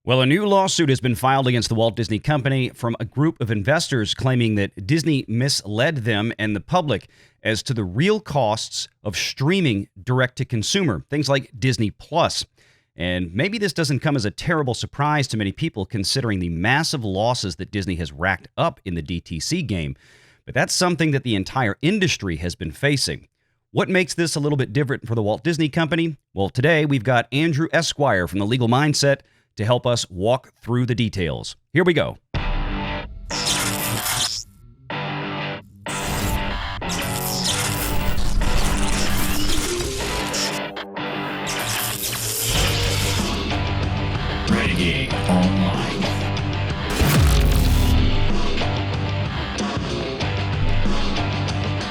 Well, a new lawsuit has been filed against the Walt Disney Company from a group of investors claiming that Disney misled them and the public as to the real costs of streaming direct to consumer, things like Disney Plus. And maybe this doesn't come as a terrible surprise to many people considering the massive losses that Disney has racked up in the DTC game. But that's something that the entire industry has been facing. What makes this a little bit different for the Walt Disney Company? Well, today we've got Andrew Esquire from The Legal Mindset to help us walk through the details. Here we go. Renegade Online.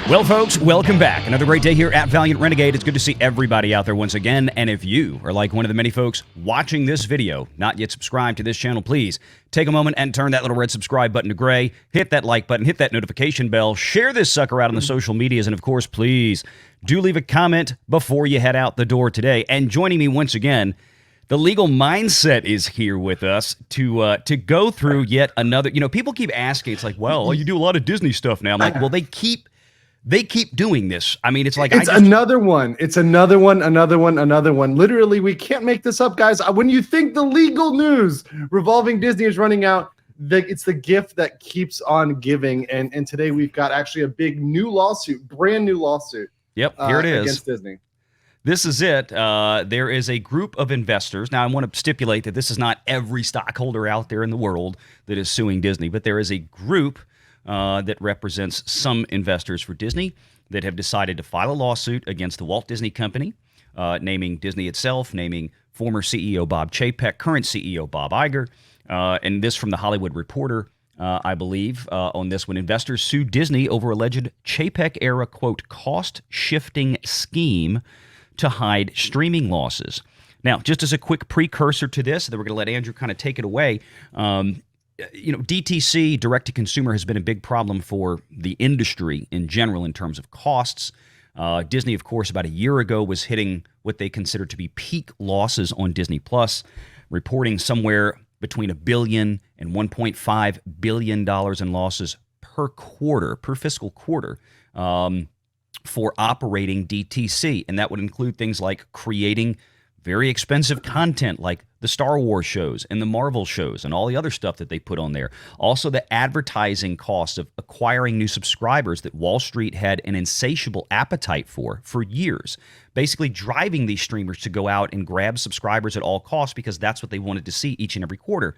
Well, folks, welcome back. Another great day here at Valiant Renegade. It's good to see everybody out there once again. And if you are like one of the many folks watching this video, not yet subscribed to this channel, please take a moment and turn that little red subscribe button to gray. Hit that like button, hit that notification bell, share this sucker out on the social medias, and of course, please do leave a comment before you head out the door today. And joining me once again, the Legal Mindset is here with us to go through yet another. You know, people keep asking, it's like, well, you do a lot of Disney stuff now. I'm like, well, they keep doing this. I mean, it's like another one. It's another one. Literally, we can't make this up, guys. When you think the legal news revolving Disney is running out, it's the gift that keeps on giving. And today we've got actually a big new lawsuit, brand new lawsuit. Yep, here it is against Disney. This is it. There is a group of investors. Now, I want to stipulate that this is not every stockholder out there in the world that is suing Disney, but there is a group that represents some investors for Disney that have decided to file a lawsuit against the Walt Disney Company, naming Disney itself, naming former CEO Bob Chapek, current CEO Bob Iger, and this from the Hollywood Reporter, I believe, on this one. Investors sued Disney over alleged Chapek-era, quote, cost-shifting scheme to hide streaming losses. Now, just as a quick precursor to this, then we're going to let Andrew kind of take it away. You know, DTC, direct to consumer, has been a big problem for the industry in general in terms of costs. Disney, of course, about a year ago was hitting what they consider to be peak losses on Disney Plus, reporting somewhere between $1 billion and $1.5 billion in losses per quarter, per fiscal quarter, for operating DTC. And that would include things like creating very expensive content like the Star Wars shows and the Marvel shows and all the other stuff that they put on there. Also, the advertising cost of acquiring new subscribers that Wall Street had an insatiable appetite for years, basically driving these streamers to go out and grab subscribers at all costs because that's what they wanted to see each and every quarter.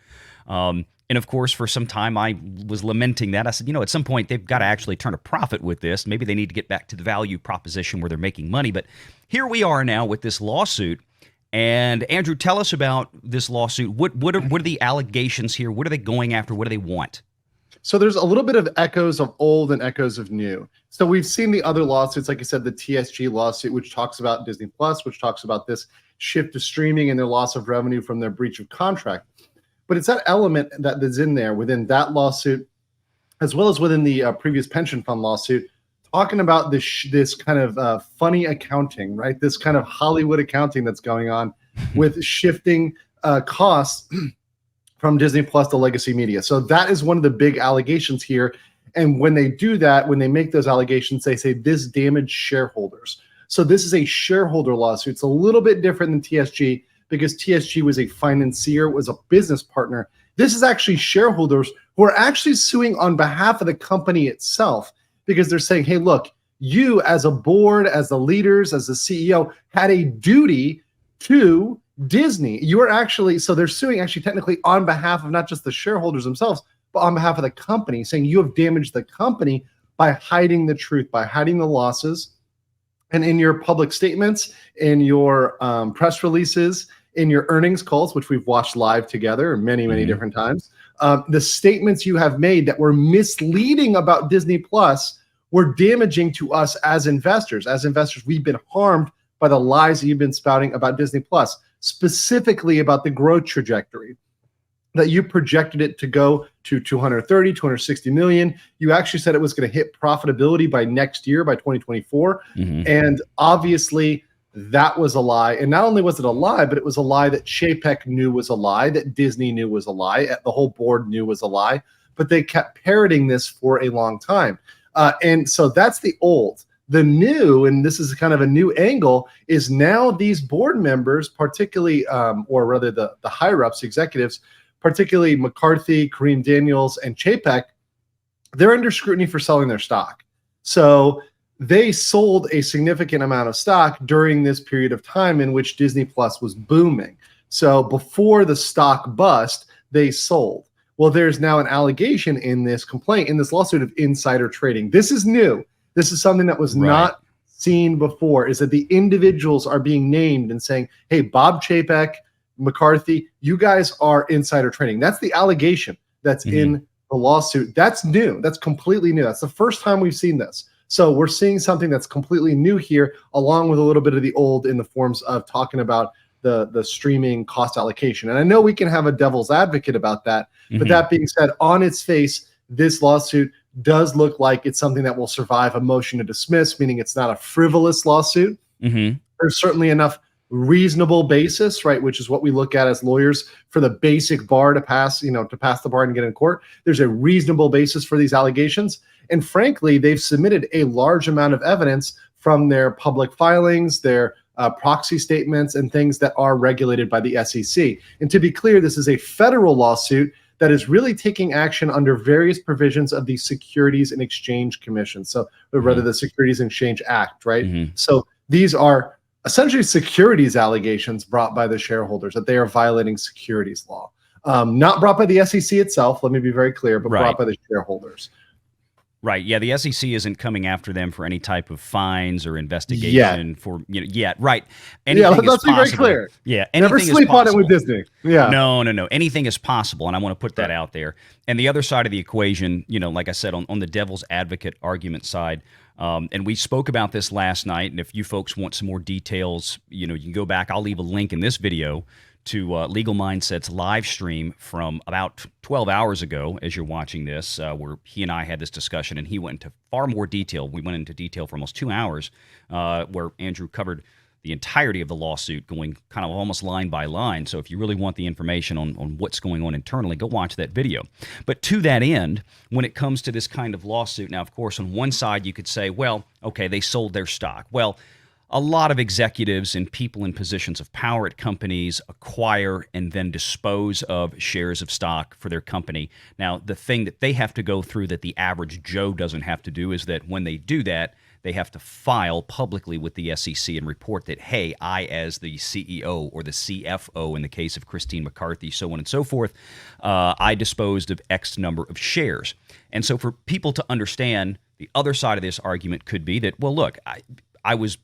And of course, for some time, I was lamenting that. I said, you know, at some point, they've got to actually turn a profit with this. Maybe they need to get back to the value proposition where they're making money. But here we are now with this lawsuit. And Andrew, tell us about this lawsuit. What are the allegations here? What are they going after? What do they want? So there's a little bit of echoes of old and echoes of new. So we've seen the other lawsuits, like I said, the TSG lawsuit, which talks about Disney Plus, which talks about this shift to streaming and their loss of revenue from their breach of contract. But it's that element that is in there within that lawsuit, as well as within the previous pension fund lawsuit, talking about this kind of funny accounting, right? This kind of Hollywood accounting that's going on with shifting costs from Disney Plus to legacy media. So that is one of the big allegations here. And when they do that, when they make those allegations, they say this damaged shareholders. So this is a shareholder lawsuit. It's a little bit different than TSG because TSG was a financier, was a business partner. This is actually shareholders who are actually suing on behalf of the company itself, because they're saying, hey, look, you as a board, as the leaders, as the CEO, had a duty to Disney. You are actually, so they're suing actually technically on behalf of not just the shareholders themselves, but on behalf of the company, saying you have damaged the company by hiding the truth, by hiding the losses. And in your public statements, in your press releases, in your earnings calls, which we've watched live together many, many different times, the statements you have made that were misleading about Disney Plus were damaging to us as investors. As investors, we've been harmed by the lies that you've been spouting about Disney Plus, specifically about the growth trajectory, that you projected it to go to 230, 260 million. You actually said it was going to hit profitability by next year, by 2024. And obviously, that was a lie. And not only was it a lie, but it was a lie that Chapek knew was a lie, that Disney knew was a lie, the whole board knew was a lie, but they kept parroting this for a long time. And so that's the old. The new, and this is kind of a new angle, is now these board members, particularly, or rather the higher-ups, executives, particularly McCarthy, Kareem Daniels, and Chapek, they're under scrutiny for selling their stock. So they sold a significant amount of stock during this period of time in which Disney Plus was booming. So before the stock bust, they sold. Well, there's now an allegation in this complaint, in this lawsuit, of insider trading. This is new. This is something that was not seen before, is that the individuals are being named and saying, hey, Bob Chapek, McCarthy, you guys are insider trading. That's the allegation that's in the lawsuit. That's new. That's completely new. That's the first time we've seen this. So we're seeing something that's completely new here, along with a little bit of the old in the forms of talking about the streaming cost allocation. And I know we can have a devil's advocate about that, but that being said, on its face, this lawsuit does look like it's something that will survive a motion to dismiss, meaning it's not a frivolous lawsuit. There's certainly enough reasonable basis, right, which is what we look at as lawyers for the basic bar to pass, to pass the bar and get in court. There's a reasonable basis for these allegations. And frankly, they've submitted a large amount of evidence from their public filings, their proxy statements, and things that are regulated by the SEC. And to be clear, this is a federal lawsuit that is really taking action under various provisions of the Securities and Exchange Commission. So, or rather the Securities and Exchange Act, right? So these are essentially securities allegations brought by the shareholders that they are violating securities law. Not brought by the SEC itself, let me be very clear, but brought by the shareholders. Right. Yeah. The SEC isn't coming after them for any type of fines or investigation for yet. Right. Anything let's be very clear. Yeah. Never sleep on it with Disney. Yeah. No. Anything is possible, and I want to put that out there. And the other side of the equation, like I said, on the devil's advocate argument side, and we spoke about this last night. And if you folks want some more details, you can go back. I'll leave a link in this video to Legal Mindset's live stream from about 12 hours ago as you're watching this, where he and I had this discussion, and he went into far more detail. We went into detail for almost 2 hours, where Andrew covered the entirety of the lawsuit, going kind of almost line by line. So if you really want the information on what's going on internally, go watch that video. But to that end, when it comes to this kind of lawsuit, now, of course, on one side you could say, well, okay, they sold their stock. Well, a lot of executives and people in positions of power at companies acquire and then dispose of shares of stock for their company. Now, the thing that they have to go through that the average Joe doesn't have to do is that when they do that, they have to file publicly with the SEC and report that, hey, I, as the CEO or the CFO in the case of Christine McCarthy, so on and so forth, I disposed of X number of shares. And so for people to understand, the other side of this argument could be that, well, look, I was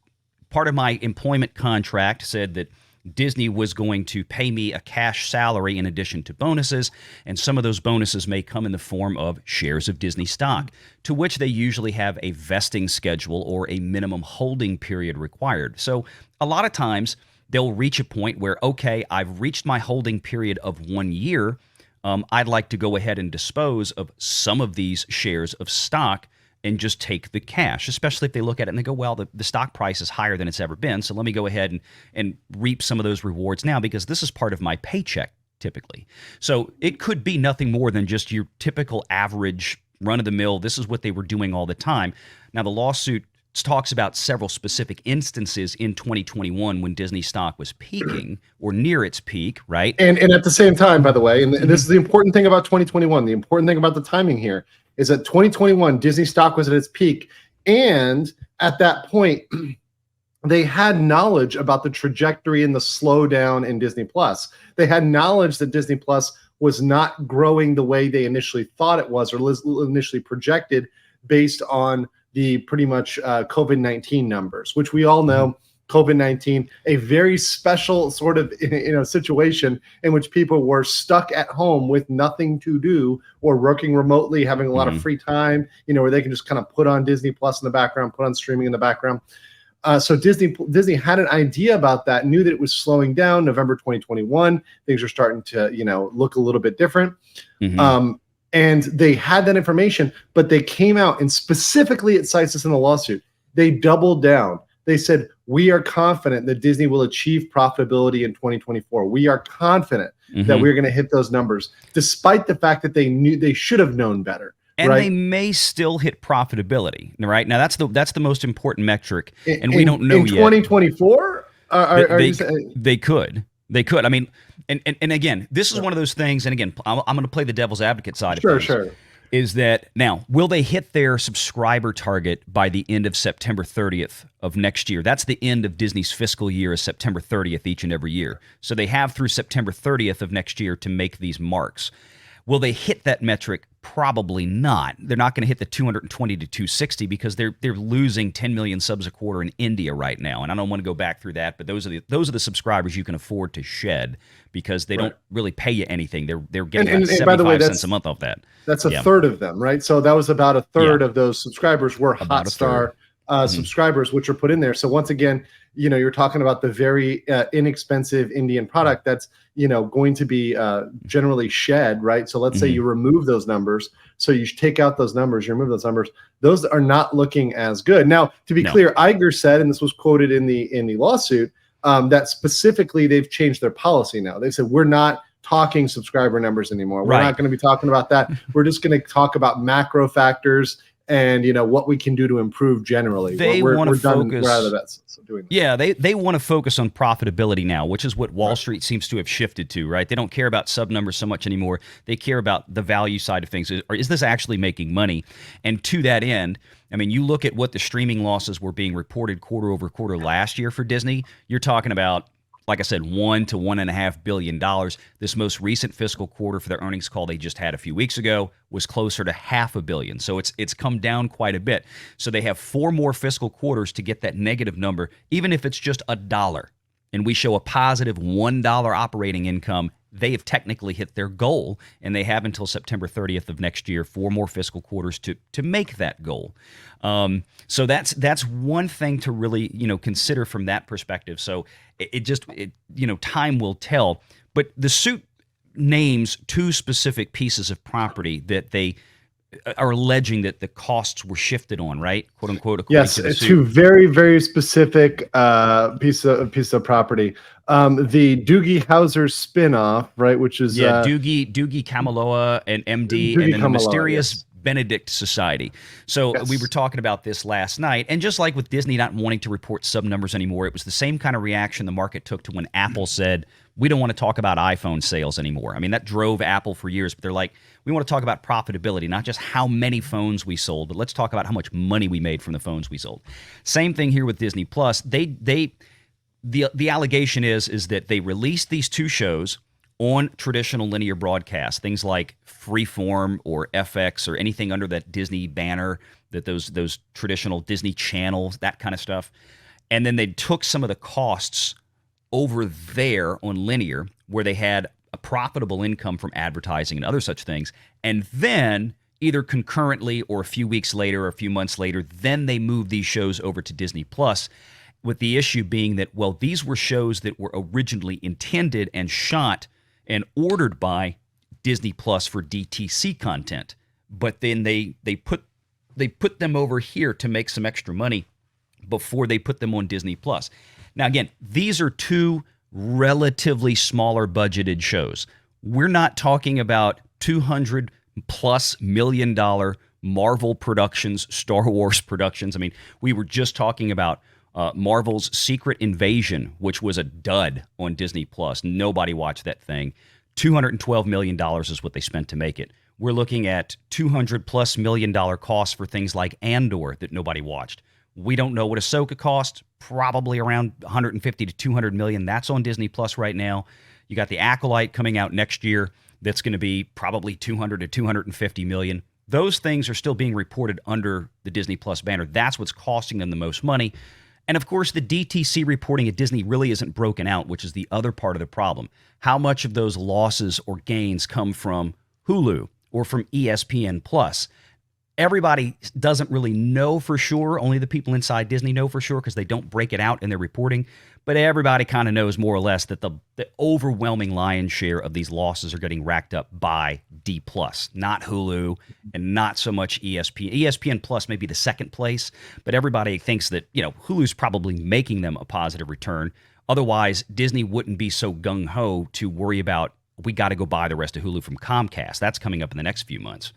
part of my employment contract said that Disney was going to pay me a cash salary in addition to bonuses, and some of those bonuses may come in the form of shares of Disney stock, to which they usually have a vesting schedule or a minimum holding period required. So a lot of times they'll reach a point where, okay, I've reached my holding period of 1 year. I'd like to go ahead and dispose of some of these shares of stock and just take the cash, especially if they look at it and they go, well, the stock price is higher than it's ever been, so let me go ahead and reap some of those rewards now because this is part of my paycheck typically. So it could be nothing more than just your typical average run-of-the-mill, this is what they were doing all the time. Now, the lawsuit talks about several specific instances in 2021 when Disney stock was peaking or near its peak, right? And at the same time, by the way, and this is the important thing about 2021, the important thing about the timing here, is that 2021 Disney stock was at its peak, and at that point they had knowledge about the trajectory and the slowdown in Disney Plus. They had knowledge that Disney Plus was not growing the way they initially thought it was or initially projected based on the pretty much COVID-19 numbers, which we all know COVID-19, a very special sort of situation in which people were stuck at home with nothing to do or working remotely, having a lot of free time, where they can just kind of put on Disney Plus in the background, put on streaming in the background. So Disney had an idea about that, knew that it was slowing down. November 2021, things are starting to look a little bit different. And they had that information, but they came out, and specifically it cites this in the lawsuit, they doubled down. They said, we are confident that Disney will achieve profitability in 2024. We are confident that we're going to hit those numbers, despite the fact that they should have known better. And right? they may still hit profitability, right? Now that's the most important metric, and we don't know in yet. 2024, they could. I mean, and again, this is one of those things. And again, I'm going to play the devil's advocate side of things. Sure. Is that now, will they hit their subscriber target by the end of September 30th of next year? That's the end of Disney's fiscal year, is September 30th each and every year. So they have through September 30th of next year to make these marks. Will they hit that metric? Probably not. They're not going to hit the 220 to 260 because they're losing 10 million subs a quarter in India right now. And I don't want to go back through that, but those are the subscribers you can afford to shed because they don't really pay you anything. They're getting about 75 cents a month off that. That's a third of them, right? So that was about a third of those subscribers were About Hotstar subscribers, which are put in there. So once again, you're talking about the very inexpensive Indian product that's, going to be generally shed, right? So let's say you remove those numbers. So you take out those numbers, you remove those numbers. Those are not looking as good. Now, to be clear, Iger said, and this was quoted in the lawsuit, that specifically they've changed their policy now. They said, we're not talking subscriber numbers anymore. We're not going to be talking about that. We're just going to talk about macro factors and what we can do to improve generally. We're done rather than doing that. Yeah, they want to focus on profitability now, which is what Wall Street seems to have shifted to, right? They don't care about sub numbers so much anymore. They care about the value side of things. Is this actually making money? And to that end, I mean, you look at what the streaming losses were being reported quarter over quarter last year for Disney, you're talking about, like I said, $1 to $1.5 billion. This most recent fiscal quarter for their earnings call they just had a few weeks ago was closer to $500 million. So it's come down quite a bit. So they have 4 more fiscal quarters to get that negative number, even if it's just $1. And we show a positive $1 operating income. They have technically hit their goal, and they have until September 30th of next year, 4 more fiscal quarters to make that goal. So that's one thing to really consider from that perspective. So it time will tell. But the suit names 2 specific pieces of property that they are alleging that the costs were shifted on, right? "Quote unquote." Yes, to the suit. 2 very, very specific piece of property. The Doogie Howser spinoff, right? Which is Doogie Kamealoha and MD, and then the mysterious Benedict Society. So we were talking about this last night, and just like with Disney not wanting to report sub numbers anymore, it was the same kind of reaction the market took to when Apple said, we don't want to talk about iPhone sales anymore. I mean, that drove Apple for years, but they're like, we want to talk about profitability, not just how many phones we sold, but let's talk about how much money we made from the phones we sold. Same thing here with Disney Plus. The allegation is that they released these 2 shows on traditional linear broadcast, things like Freeform or FX or anything under that Disney banner, that those traditional Disney channels, that kind of stuff. And then they took some of the costs over there on linear, where they had a profitable income from advertising and other such things, and then either concurrently or a few weeks later or a few months later, then they moved these shows over to Disney Plus, with the issue being that, well, these were shows that were originally intended and shot and ordered by Disney Plus for DTC content, but then they put them over here to make some extra money before they put them on Disney Plus. Now, again, these are 2 relatively smaller budgeted shows. We're not talking about $200+ million Marvel productions, Star Wars productions. I mean, we were just talking about Marvel's Secret Invasion, which was a dud on Disney Plus. Nobody watched that thing. $212 million is what they spent to make it. We're looking at $200+ million costs for things like Andor that nobody watched. We don't know what Ahsoka cost, probably around 150 to 200 million. That's on Disney Plus right now. You got The Acolyte coming out next year. That's going to be probably 200 to 250 million. Those things are still being reported under the Disney Plus banner. That's what's costing them the most money. And of course, the DTC reporting at Disney really isn't broken out, which is the other part of the problem. How much of those losses or gains come from Hulu or from ESPN Plus? Everybody doesn't really know for sure. Only the people inside Disney know for sure because they don't break it out in their reporting. But everybody kind of knows more or less that the overwhelming lion's share of these losses are getting racked up by D Plus, not Hulu, and not so much ESPN. ESPN Plus may be the second place, but everybody thinks that Hulu's probably making them a positive return. Otherwise, Disney wouldn't be so gung ho to worry about we got to go buy the rest of Hulu from Comcast. That's coming up in the next few months.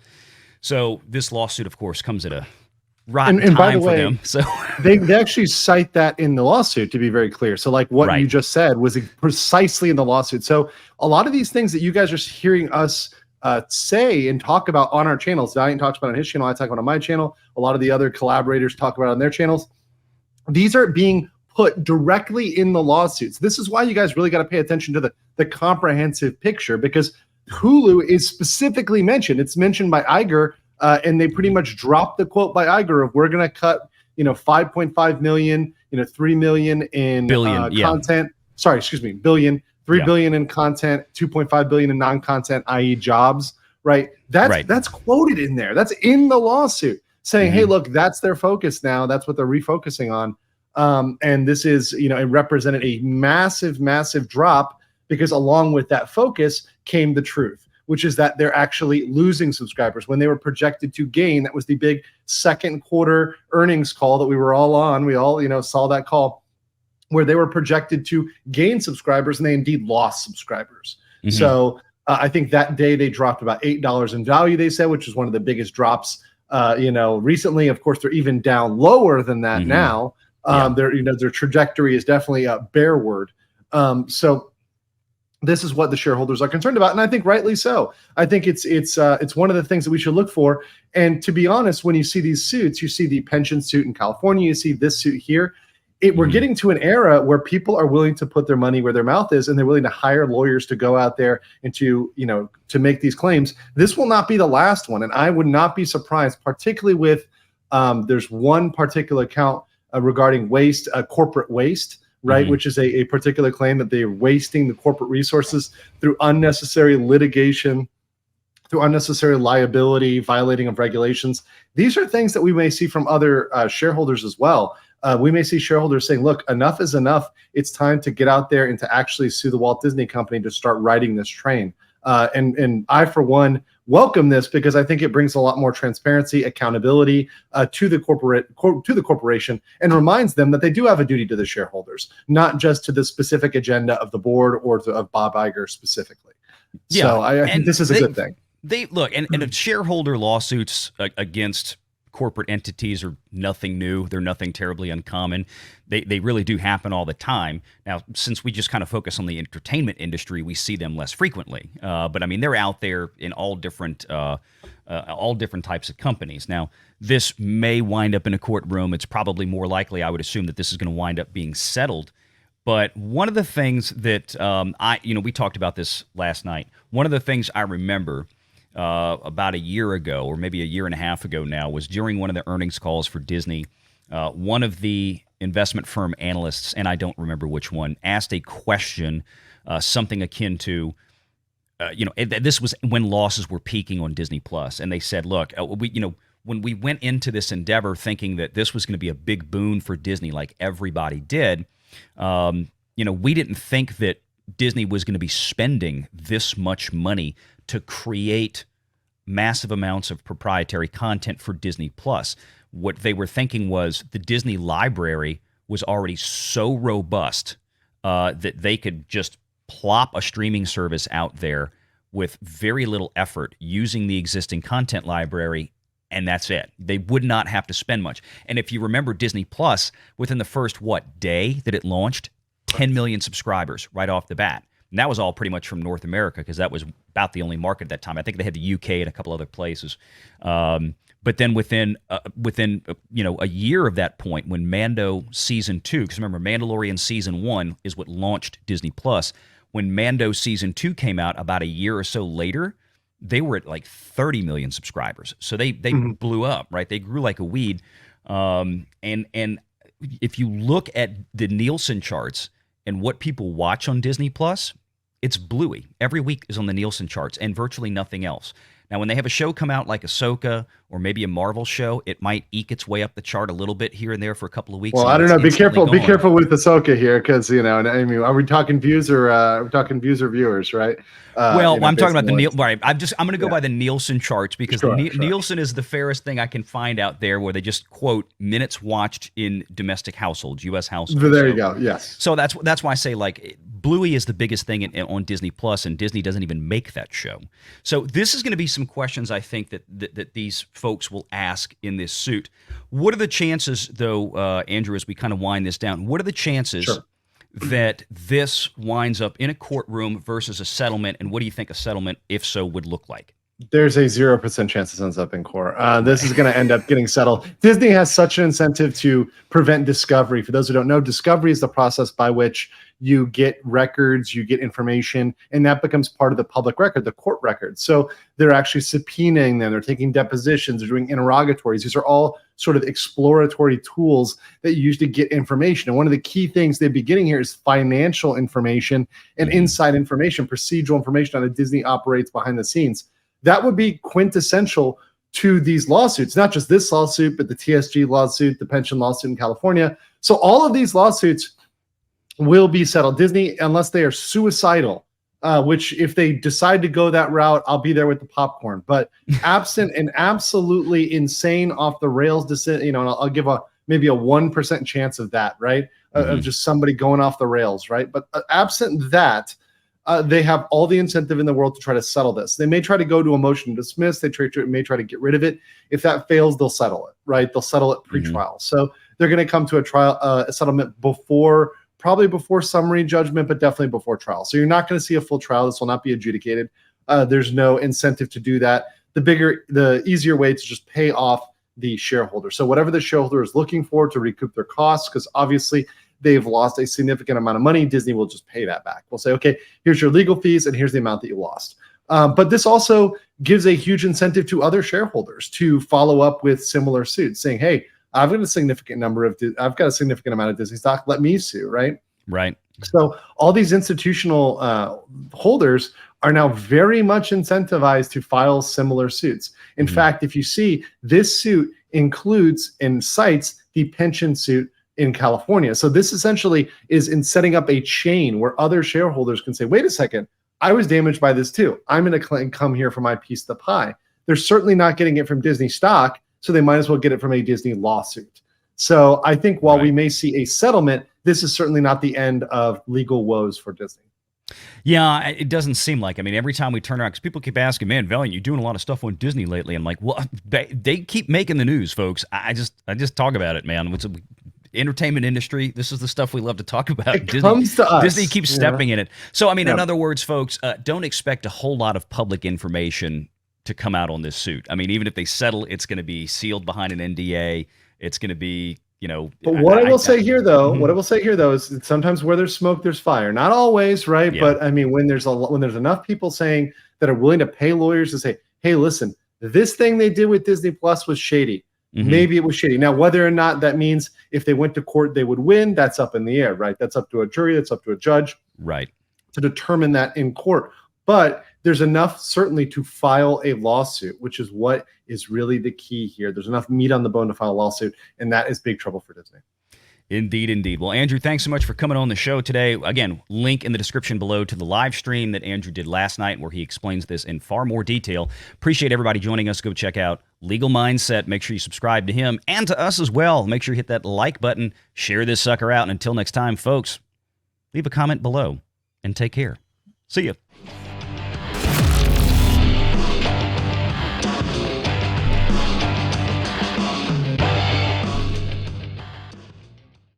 So this lawsuit, of course, comes at a rotten and by time the for way, them. So they actually cite that in the lawsuit, to be very clear. So like what you just said was precisely in the lawsuit. So a lot of these things that you guys are hearing us say and talk about on our channels, Valiant talks about on his channel, I talk about on my channel, a lot of the other collaborators talk about on their channels. These are being put directly in the lawsuits. This is why you guys really got to pay attention to the comprehensive picture, because Hulu is specifically mentioned. It's mentioned by Iger, and they pretty much dropped the quote by Iger of we're going to cut, 5.5 million, 3 million in content. Sorry, excuse me, billion, 3 billion in content, 2.5 billion in non-content, i.e. jobs, right? That's quoted in there. That's in the lawsuit saying, hey, look, that's their focus now. That's what they're refocusing on. And this is, it represented a massive, massive drop because along with that focus came the truth, which is that they're actually losing subscribers when they were projected to gain. That was the big second quarter earnings call that we were all on. We all, saw that call where they were projected to gain subscribers and they indeed lost subscribers. So I think that day they dropped about $8 in value, they said, which is one of the biggest drops, recently. Of course, they're even down lower than that now. Their trajectory is definitely a bearward. So this is what the shareholders are concerned about, and I think rightly so. I think it's one of the things that we should look for. And to be honest, when you see these suits, you see the pension suit in California, you see this suit here. We're getting to an era where people are willing to put their money where their mouth is, and they're willing to hire lawyers to go out there and to make these claims. This will not be the last one, and I would not be surprised, particularly with there's one particular count regarding waste, corporate waste. Right, which is a particular claim that they're wasting the corporate resources through unnecessary litigation, through unnecessary liability, violating of regulations. These are things that we may see from other shareholders as well. We may see shareholders saying, look, enough is enough. It's time to get out there and to actually sue the Walt Disney Company to start riding this train. And I, for one, welcome this because I think it brings a lot more transparency, accountability to the corporation, and reminds them that they do have a duty to the shareholders, not just to the specific agenda of the board or of Bob Iger specifically. Yeah, so I think this is a good thing. They look, and shareholder lawsuits against corporate entities are nothing new. They're nothing terribly uncommon. They really do happen all the time. Now, since we just kind of focus on the entertainment industry, we see them less frequently. But I mean, they're out there in all different types of companies. Now, this may wind up in a courtroom. It's probably more likely, I would assume, that this is going to wind up being settled. But one of the things that we talked about this last night. One of the things I remember about a year ago, or maybe a year and a half ago now, was during one of the earnings calls for Disney. One of the investment firm analysts, and I don't remember which one, asked a question, something akin to, this was when losses were peaking on Disney Plus, and they said, "Look, when we went into this endeavor thinking that this was going to be a big boon for Disney, like everybody did, we didn't think that Disney was going to be spending this much money to create massive amounts of proprietary content for Disney Plus. What they were thinking was the Disney library was already so robust that they could just plop a streaming service out there with very little effort using the existing content library, and that's it. They would not have to spend much. And if you remember Disney Plus, within the first, day that it launched, 10 million subscribers right off the bat. And that was all pretty much from North America because that was about the only market at that time. I think they had the UK and a couple other places. But then within a year of that point, when Mando season 2, because remember Mandalorian season 1 is what launched Disney Plus. When Mando season 2 came out about a year or so later, they were at like 30 million subscribers. So they blew up, right? They grew like a weed. And if you look at the Nielsen charts and what people watch on Disney Plus, it's Bluey. Every week is on the Nielsen charts and virtually nothing else. Now, when they have a show come out like Ahsoka or maybe a Marvel show, it might eke its way up the chart a little bit here and there for a couple of weeks. Well, and I don't it's know. Be instantly careful. Be gone. careful with Ahsoka here, because I mean, are we talking views or viewers, right? Well, I'm talking about the based on Right. I'm going to go by the Nielsen charts because Sure. Nielsen is the fairest thing I can find out there, where they just quote minutes watched in domestic households, U.S. households. But there you go. Yes. So that's why I say, like, Bluey is the biggest thing on Disney Plus, and Disney doesn't even make that show. So this is going to be some questions I think that these folks will ask in this suit. What are the chances, though, Andrew, as we kind of wind this down? What are the chances Sure. that this winds up in a courtroom versus a settlement, and what do you think a settlement, if so, would look like? There's a 0% chance this ends up in court. This is going to end up getting settled. Disney has such an incentive to prevent discovery. For those who don't know, discovery is the process by which you get records, you get information, and that becomes part of the public record, the court record. So they're actually subpoenaing them, they're taking depositions, they're doing interrogatories. These are all sort of exploratory tools that you use to get information. And one of the key things they'd be getting here is financial information and inside information, procedural information on how Disney operates behind the scenes. That would be quintessential to these lawsuits, not just this lawsuit, but the TSG lawsuit, the pension lawsuit in California. So all of these lawsuits will be settled. Disney, unless they are suicidal, which if they decide to go that route, I'll be there with the popcorn. But absent an absolutely insane off the rails decision, and I'll give maybe a 1% chance of that, right? Of just somebody going off the rails, right? But absent that, they have all the incentive in the world to try to settle this. They may try to go to a motion to dismiss. They may try to get rid of it. If that fails, they'll settle it, right? They'll settle it pre-trial. So they're going to come to a settlement probably before summary judgment, but definitely before trial. So you're not going to see a full trial. This will not be adjudicated. There's no incentive to do that. The easier way to just pay off the shareholder. So whatever the shareholder is looking for to recoup their costs, because obviously they've lost a significant amount of money, Disney will just pay that back. We'll say, okay, here's your legal fees and here's the amount that you lost. But this also gives a huge incentive to other shareholders to follow up with similar suits, saying, hey, I've got a significant amount of Disney stock. Let me sue, right? Right. So all these institutional holders are now very much incentivized to file similar suits. In fact, if you see, this suit includes and cites the pension suit in California. So this essentially is in setting up a chain where other shareholders can say, wait a second, I was damaged by this too. I'm going to come here for my piece of the pie. They're certainly not getting it from Disney stock, so they might as well get it from a Disney lawsuit. So I think while we may see a settlement, this is certainly not the end of legal woes for Disney. Yeah, it doesn't seem like. I mean, every time we turn around, because people keep asking, man, Valiant, you're doing a lot of stuff on Disney lately. I'm like, well, they keep making the news, folks. I just talk about it, man. It's a entertainment industry. This is the stuff we love to talk about. It comes to us. Disney keeps stepping in it. So, I mean, in other words, folks, don't expect a whole lot of public information to come out on this suit. I mean, even if they settle, it's going to be sealed behind an NDA. It's going to be, But what I will say here, though, is that sometimes where there's smoke, there's fire. Not always, right? Yeah. But I mean, when there's enough people saying that are willing to pay lawyers to say, hey, listen, this thing they did with Disney Plus was shady. Maybe it was shady. Now, whether or not that means if they went to court, they would win, that's up in the air, right? That's up to a jury. That's up to a judge, right, to determine that in court. But there's enough certainly to file a lawsuit, which is what is really the key here. There's enough meat on the bone to file a lawsuit, and that is big trouble for Disney. Indeed, indeed. Well, Andrew, thanks so much for coming on the show today. Again, link in the description below to the live stream that Andrew did last night where he explains this in far more detail. Appreciate everybody joining us. Go check out Legal Mindset. Make sure you subscribe to him and to us as well. Make sure you hit that like button. Share this sucker out. And until next time, folks, leave a comment below and take care. See ya.